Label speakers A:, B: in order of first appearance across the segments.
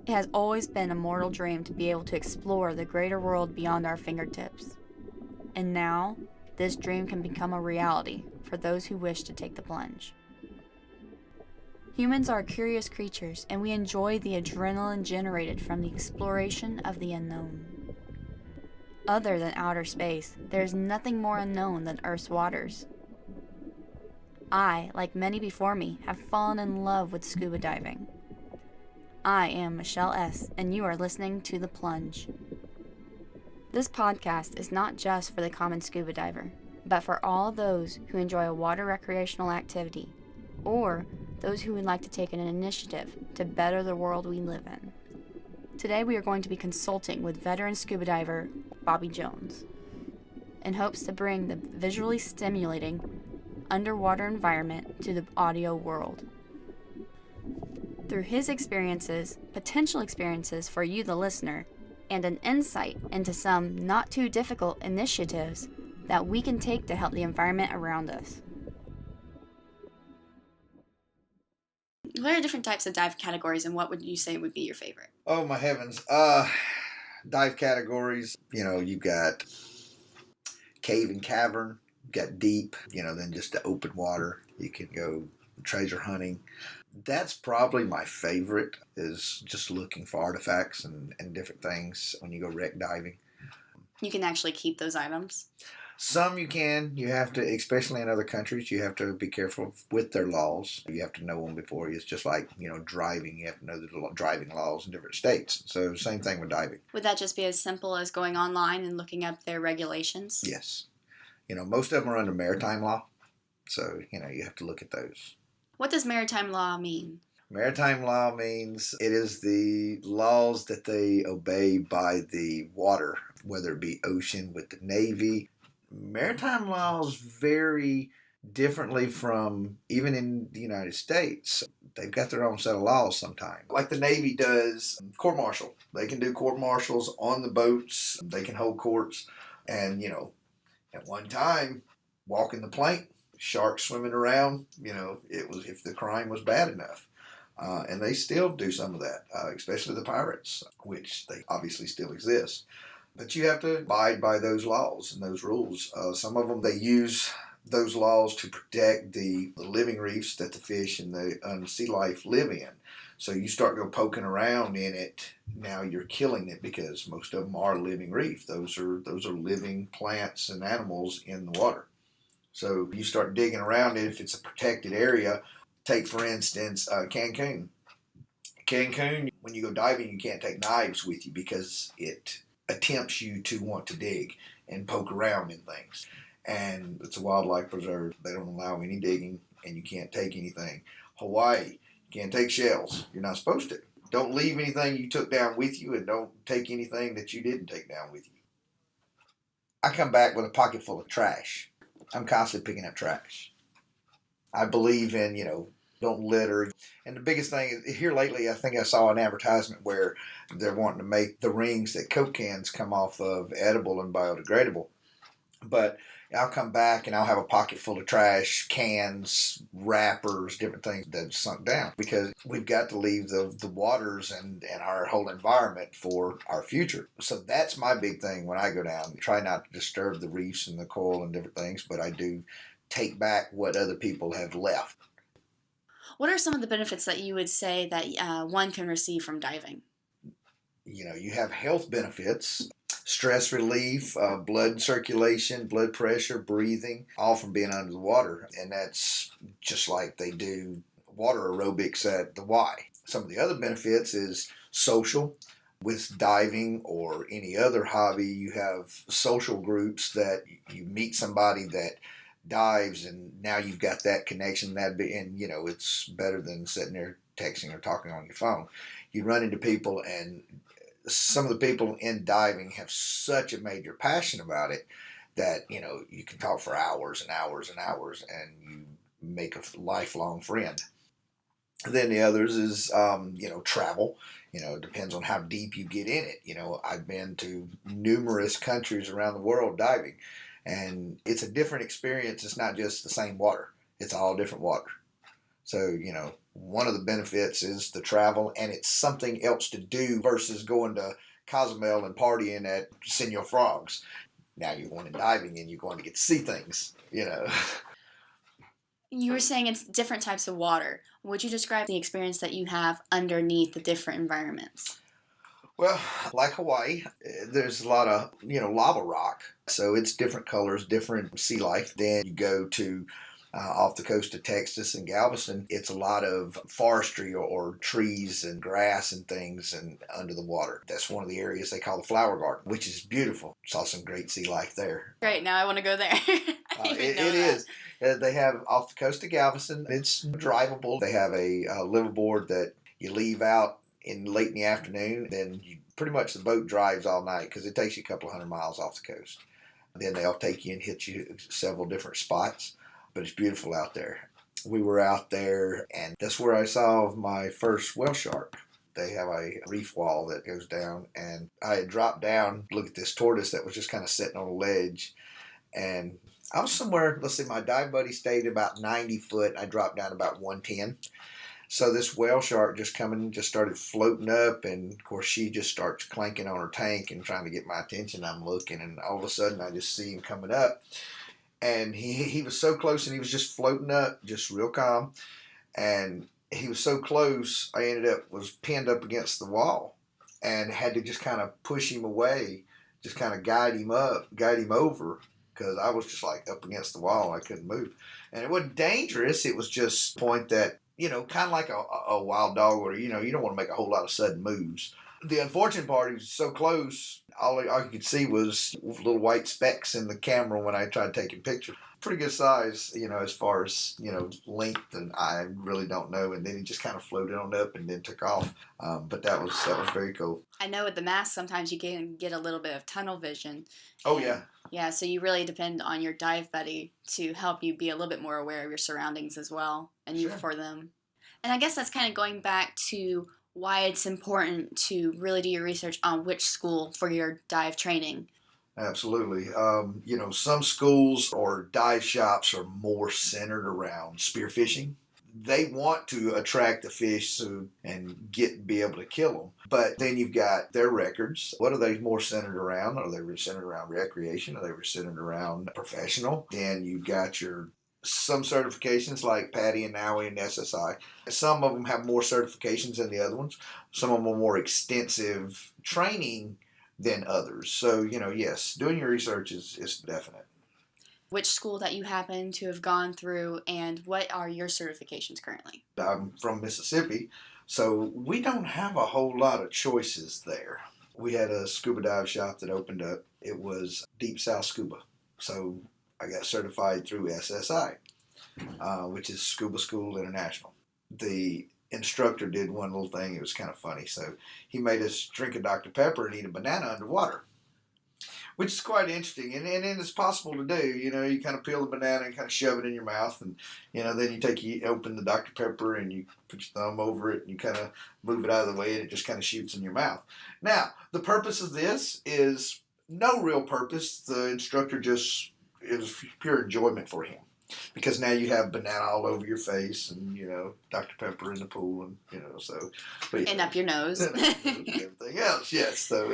A: It has always been a mortal dream to be able to explore the greater world beyond our fingertips. And now, this dream can become a reality for those who wish to take the plunge. Humans are curious creatures, and we enjoy the adrenaline generated from the exploration of the unknown. Other than outer space, there is nothing more unknown than Earth's waters. I, like many before me, have fallen in love with scuba diving. I am Michelle S., and you are listening to The Plunge. This podcast is not just for the common scuba diver, but for all those who enjoy a water recreational activity, or those who would like to take an initiative to better the world we live in. Today we are going to be consulting with veteran scuba diver Bobby Jones in hopes to bring the visually stimulating underwater environment to the audio world. Through his experiences, potential experiences for you the listener, and an insight into some not too difficult initiatives that we can take to help the environment around us. What are different types of dive categories, and what would you say would be your favorite?
B: Oh, my heavens. Dive categories, you've got cave and cavern, you've got deep, then just the open water. You can go treasure hunting. That's probably my favorite, is just looking for artifacts and different things when you go wreck diving.
A: You can actually keep those items?
B: Some you can. You have to, especially in other countries, you have to be careful with their laws. You have to know them before. It's just like, driving. You have to know the driving laws in different states. So same thing with diving.
A: Would that just be as simple as going online and looking up their regulations?
B: Yes. Most of them are under maritime law. So, you have to look at those.
A: What does maritime law mean?
B: Maritime law means it is the laws that they obey by the water, whether it be ocean with the Navy. Maritime laws vary differently from even in the United States. They've got their own set of laws sometimes. Like the Navy does court-martial. They can do court-martials on the boats. They can hold courts. And, at one time, walking the plank, sharks swimming around, it was if the crime was bad enough. And they still do some of that, especially the pirates, which they obviously still exist. But you have to abide by those laws and those rules. Some of them, they use those laws to protect the living reefs that the fish and the sea life live in. So you start go poking around in it, now you're killing it, because most of them are living reef. Those are living plants and animals in the water. So you start digging around it if it's a protected area. Take, for instance, Cancun. Cancun, when you go diving, you can't take knives with you because it attempts you to want to dig and poke around in things. And it's a wildlife preserve. They don't allow any digging, and you can't take anything. Hawaii, you can't take shells. You're not supposed to. Don't leave anything you took down with you, and don't take anything that you didn't take down with you. I come back with a pocket full of trash. I'm constantly picking up trash. I believe in, don't litter. And the biggest thing is, here lately, I think I saw an advertisement where they're wanting to make the rings that Coke cans come off of edible and biodegradable. But I'll come back and I'll have a pocket full of trash, cans, wrappers, different things that have sunk down, because we've got to leave the waters and our whole environment for our future. So that's my big thing when I go down. Try not to disturb the reefs and the coral and different things, but I do take back what other people have left.
A: What are some of the benefits that you would say that one can receive from diving?
B: You have health benefits, stress relief, blood circulation, blood pressure, breathing, all from being under the water. And that's just like they do water aerobics at the Y. Some of the other benefits is social. With diving or any other hobby, you have social groups that you meet somebody that dives, and now you've got that connection. It's better than sitting there texting or talking on your phone. You run into people, and some of the people in diving have such a major passion about it that you can talk for hours and hours and hours, and you make a lifelong friend. Then the others is travel. It depends on how deep you get in it. I've been to numerous countries around the world diving. And it's a different experience. It's not just the same water. It's all different water. So, one of the benefits is the travel, and it's something else to do versus going to Cozumel and partying at Senor Frogs. Now you're going and diving, and you're going to get to see things.
A: You were saying it's different types of water. Would you describe the experience that you have underneath the different environments?
B: Well, like Hawaii, there's a lot of, lava rock. So it's different colors, different sea life. Then you go to off the coast of Texas and Galveston, it's a lot of forestry or trees and grass and things and under the water. That's one of the areas they call the flower garden, which is beautiful. Saw some great sea life there.
A: Great, now I want to go there. I didn't even know
B: It
A: that.
B: is. They have off the coast of Galveston, it's drivable. They have a liveaboard that you leave out late in the afternoon, then pretty much the boat drives all night because it takes you a couple of 100 miles off the coast. Then they'll take you and hit you several different spots, but it's beautiful out there. We were out there, and that's where I saw my first whale shark. They have a reef wall that goes down, and I had dropped down, look at this tortoise that was just kind of sitting on a ledge, and I was somewhere, let's see, my dive buddy stayed about 90 foot. I dropped down about 110. So this whale shark just started floating up, and of course she just starts clanking on her tank and trying to get my attention. I'm looking, and all of a sudden I just see him coming up, and he was so close, and he was just floating up, just real calm, and he was so close, I was pinned up against the wall, and had to just kind of push him away, just kind of guide him over, because I was just like up against the wall, I couldn't move, and it wasn't dangerous. It was just a point that, kind of like a wild dog, or, you don't want to make a whole lot of sudden moves. The unfortunate part, he was so close, all you could see was little white specks in the camera when I tried taking pictures. Pretty good size, as far as, length, and I really don't know. And then he just kind of floated on up and then took off. But that was very cool.
A: I know with the mask, sometimes you can get a little bit of tunnel vision.
B: Oh, yeah.
A: Yeah, so you really depend on your dive buddy to help you be a little bit more aware of your surroundings as well, and you for them. And I guess that's kind of going back to why it's important to really do your research on which school for your dive training.
B: Absolutely. Some schools or dive shops are more centered around spearfishing. They want to attract the fish and be able to kill them. But then you've got their records. What are they more centered around? Are they centered around recreation? Are they centered around professional? Then you've got some certifications like PADI and NAUI and SSI. Some of them have more certifications than the other ones. Some of them are more extensive training than others. So, yes, doing your research is definite.
A: Which school that you happen to have gone through, and what are your certifications currently?
B: I'm from Mississippi, so we don't have a whole lot of choices there. We had a scuba dive shop that opened up. It was Deep South Scuba. So I got certified through SSI, which is Scuba School International. The instructor did one little thing. It was kind of funny. So he made us drink a Dr. Pepper and eat a banana underwater, which is quite interesting. And it's possible to do. You kind of peel the banana and kind of shove it in your mouth. And, then you open the Dr. Pepper and you put your thumb over it and you kind of move it out of the way and it just kind of shoots in your mouth. Now, the purpose of this is no real purpose. The instructor it was pure enjoyment for him. Because now you have banana all over your face and, Dr. Pepper in the pool and, so. But,
A: and up your nose.
B: And everything else, yes. So,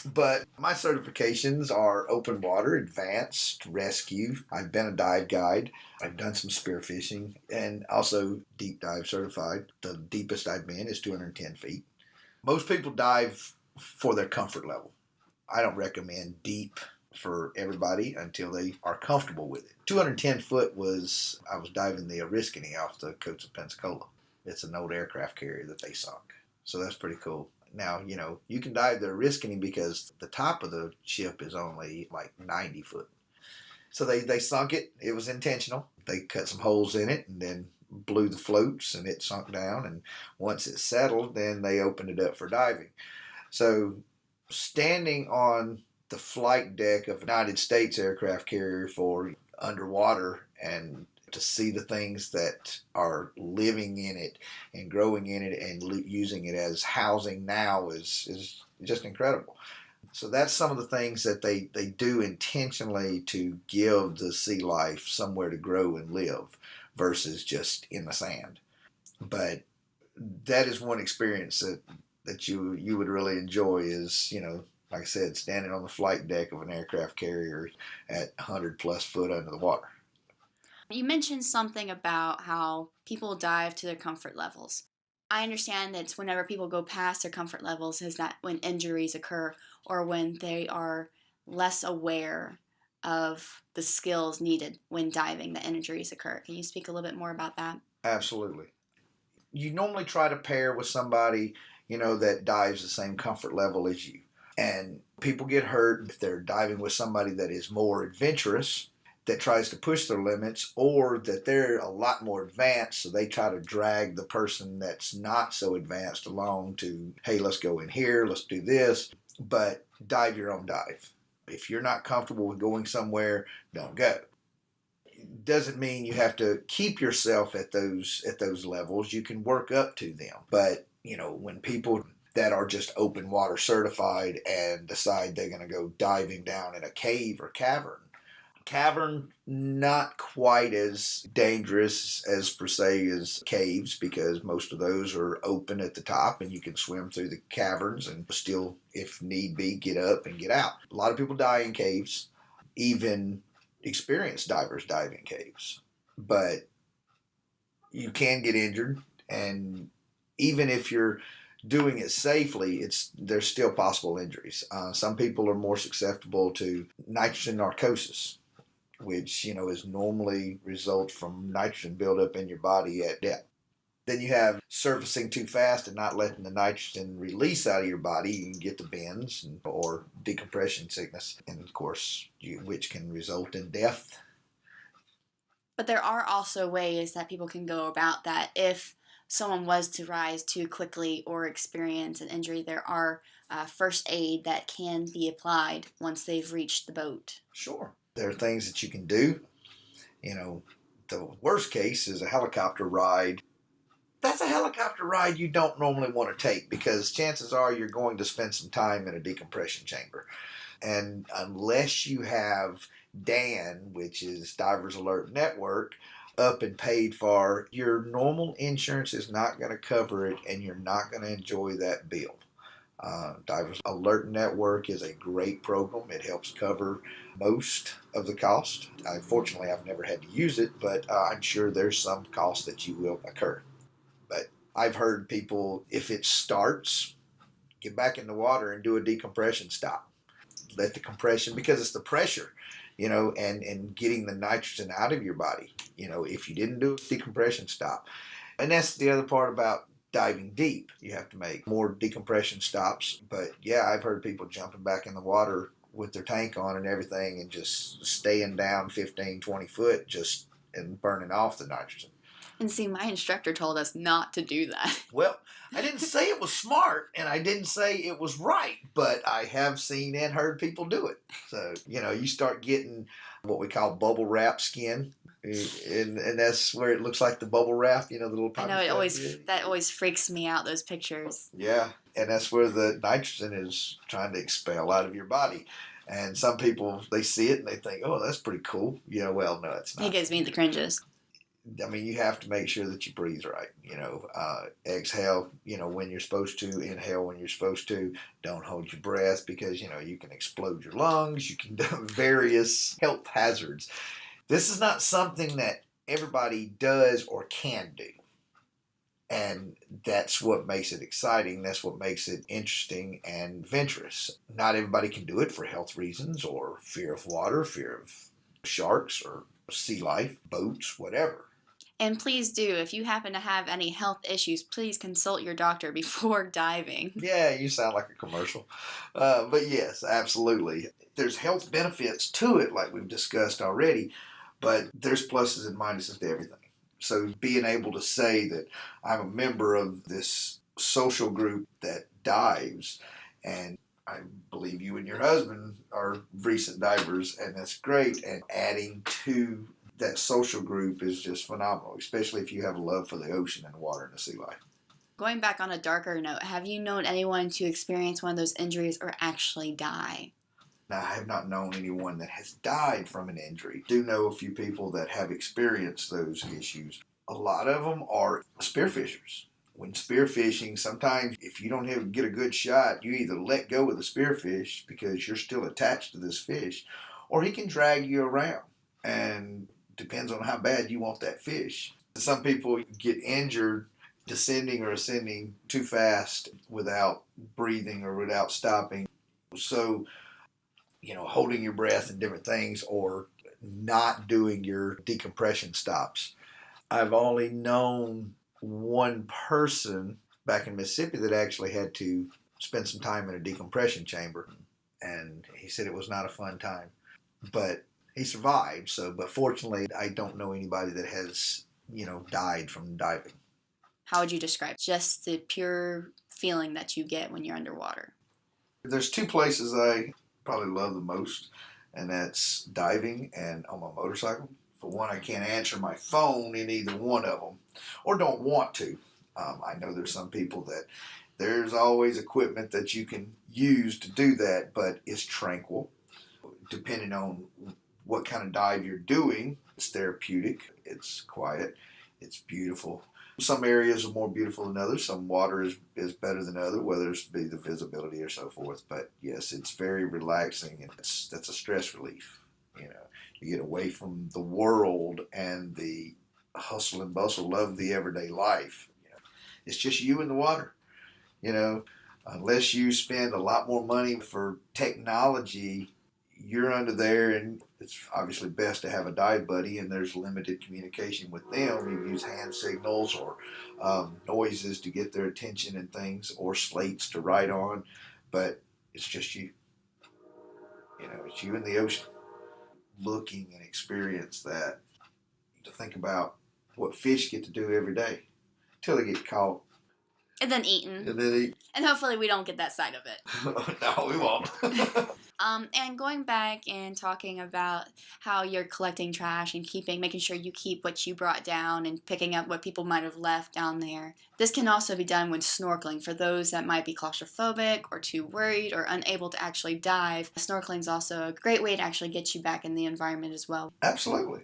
B: But my certifications are open water, advanced, rescue. I've been a dive guide. I've done some spearfishing and also deep dive certified. The deepest I've been is 210 feet. Most people dive for their comfort level. I don't recommend deep for everybody until they are comfortable with it. 210 foot I was diving the Oriskany off the coast of Pensacola. It's an old aircraft carrier that they sunk. So that's pretty cool. Now, you can dive the Oriskany because the top of the ship is only like 90 foot. So they sunk it. It was intentional. They cut some holes in it and then blew the floats and it sunk down. And once it settled, then they opened it up for diving. So standing on the flight deck of a United States aircraft carrier for underwater and to see the things that are living in it and growing in it and using it as housing now is just incredible. So that's some of the things that they do intentionally to give the sea life somewhere to grow and live versus just in the sand. But that is one experience that you would really enjoy is, like I said, standing on the flight deck of an aircraft carrier at 100 plus foot under the water.
A: You mentioned something about how people dive to their comfort levels. I understand that whenever people go past their comfort levels is that when injuries occur or when they are less aware of the skills needed when diving, the injuries occur. Can you speak a little bit more about that?
B: Absolutely. You normally try to pair with somebody, that dives the same comfort level as you. And people get hurt if they're diving with somebody that is more adventurous, that tries to push their limits, or that they're a lot more advanced, so they try to drag the person that's not so advanced along to, hey, let's go in here, let's do this, but dive your own dive. If you're not comfortable with going somewhere, don't go. It doesn't mean you have to keep yourself at those levels. You can work up to them. But, when people that are just open water certified and decide they're going to go diving down in a cave or cavern, not quite as dangerous as per se as caves, because most of those are open at the top and you can swim through the caverns and still, if need be, get up and get out. A lot of people die in caves, even experienced divers dive in caves, but you can get injured, and even if you're doing it safely, there's still possible injuries. Some people are more susceptible to nitrogen narcosis, which is normally result from nitrogen buildup in your body at depth. Then you have surfacing too fast and not letting the nitrogen release out of your body. You can get the bends or decompression sickness, and of course, which can result in death.
A: But there are also ways that people can go about that. If someone was to rise too quickly or experience an injury, there are first aid that can be applied once they've reached the boat.
B: Sure. There are things that you can do. The worst case is a helicopter ride. That's a helicopter ride you don't normally want to take, because chances are you're going to spend some time in a decompression chamber. And unless you have DAN, which is Divers Alert Network, up and paid for, your normal insurance is not going to cover it, and you're not going to enjoy that bill. Divers Alert Network is a great program. It helps cover most of the cost. Fortunately, I've never had to use it, but I'm sure there's some cost that you will occur. But I've heard people, if it starts, get back in the water and do a decompression stop. Let the compression, because it's the pressure, and getting the nitrogen out of your body, if you didn't do a decompression stop. And that's the other part about diving deep. You have to make more decompression stops. But yeah, I've heard people jumping back in the water with their tank on and everything and just staying down 15, 20 foot and burning off the nitrogen.
A: And see, my instructor told us not to do that.
B: Well, I didn't say it was smart, and I didn't say it was right, but I have seen and heard people do it. So, you start getting what we call bubble wrap skin, and that's where it looks like the bubble wrap, the little
A: I know, that always freaks me out, those pictures.
B: Yeah, and that's where the nitrogen is trying to expel out of your body. And some people, they see it and they think, oh, that's pretty cool. Well, no, it's not.
A: It gives me the cringes.
B: I mean, you have to make sure that you breathe right. Exhale, when you're supposed to. Inhale when you're supposed to. Don't hold your breath, because, you can explode your lungs. You can do various health hazards. This is not something that everybody does or can do. And that's what makes it exciting. That's what makes it interesting and adventurous. Not everybody can do it for health reasons, or fear of water, fear of sharks or sea life, boats, whatever.
A: And please do, if you happen to have any health issues, please consult your doctor before diving.
B: Yeah, you sound like a commercial. But yes, absolutely. There's health benefits to it, like we've discussed already, but there's pluses and minuses to everything. So being able to say that I'm a member of this social group that dives, and I believe you and your husband are recent divers, and that's great, and adding to that social group is just phenomenal, especially if you have a love for the ocean and water and the sea life.
A: Going back on a darker note, have you known anyone to experience one of those injuries or actually die?
B: Now, I have not known anyone that has died from an injury. Do know a few people that have experienced those issues. A lot of them are spearfishers. When spearfishing, sometimes if you don't get a good shot, you either let go of the spearfish because you're still attached to this fish, or he can drag you around. And depends on how bad you want that fish. Some people get injured descending or ascending too fast without breathing or without stopping. So, holding your breath and different things, or not doing your decompression stops. I've only known one person back in Mississippi that actually had to spend some time in a decompression chamber, and he said it was not a fun time, but he survived. But fortunately, I don't know anybody that has, died from diving.
A: How would you describe just the pure feeling that you get when you're underwater?
B: There's two places I probably love the most, and that's diving and on my motorcycle. For one, I can't answer my phone in either one of them, or don't want to. I know there's some people that there's always equipment that you can use to do that, but it's tranquil. Depending on what kind of dive you're doing, it's therapeutic, it's quiet, it's beautiful. Some areas are more beautiful than others. Some water is better than others, whether it's be the visibility or so forth. But yes, it's very relaxing, and that's a stress relief. You get away from the world and the hustle and bustle of the everyday life. It's just you in the water. Unless you spend a lot more money for technology, you're under there, and it's obviously best to have a dive buddy, and there's limited communication with them. You use hand signals or noises to get their attention and things, or slates to write on, but it's just you. It's you in the ocean, looking and experience that. To think about what fish get to do every day till they get caught.
A: And then eaten.
B: And then eat.
A: And hopefully we don't get that side of it.
B: No, we won't.
A: And going back and talking about how you're collecting trash and making sure you keep what you brought down and picking up what people might have left down there. This can also be done when snorkeling. For those that might be claustrophobic or too worried or unable to actually dive, snorkeling is also a great way to actually get you back in the environment as well.
B: Absolutely.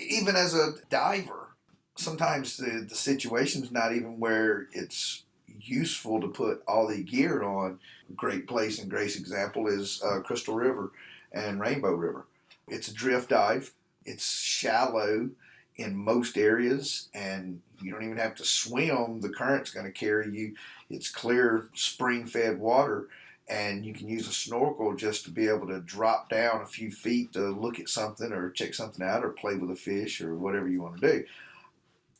B: Even as a diver, sometimes the situation's not even where it's useful to put all the gear on. Great place and great example is Crystal River and Rainbow River. It's a drift dive. It's shallow in most areas, and you don't even have to swim. The current's going to carry you. It's clear spring-fed water, and you can use a snorkel just to be able to drop down a few feet to look at something or check something out or play with a fish or whatever you want to do.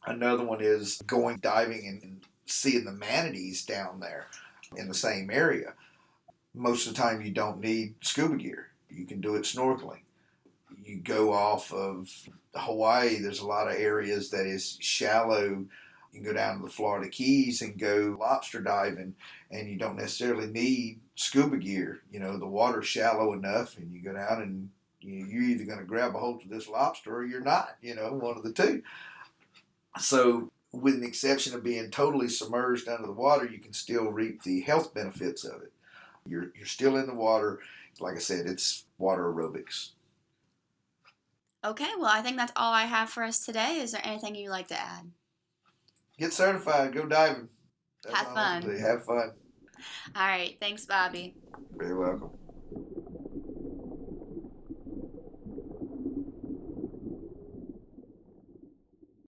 B: Another one is going diving and seeing the manatees down there in the same area. Most of the time you don't need scuba gear. You can do it snorkeling. You go off of Hawaii, there's a lot of areas that is shallow. You can go down to the Florida Keys and go lobster diving, and you don't necessarily need scuba gear. The water's shallow enough, and you go down and you're either going to grab a hold of this lobster or you're not, one of the two. So with the exception of being totally submerged under the water, you can still reap the health benefits of it. You're still in the water. Like I said, it's water aerobics.
A: Okay, well, I think that's all I have for us today. Is there anything you'd like to add?
B: Get certified. Go diving.
A: Have fun.
B: Have fun.
A: All right. Thanks, Bobby.
B: Very welcome.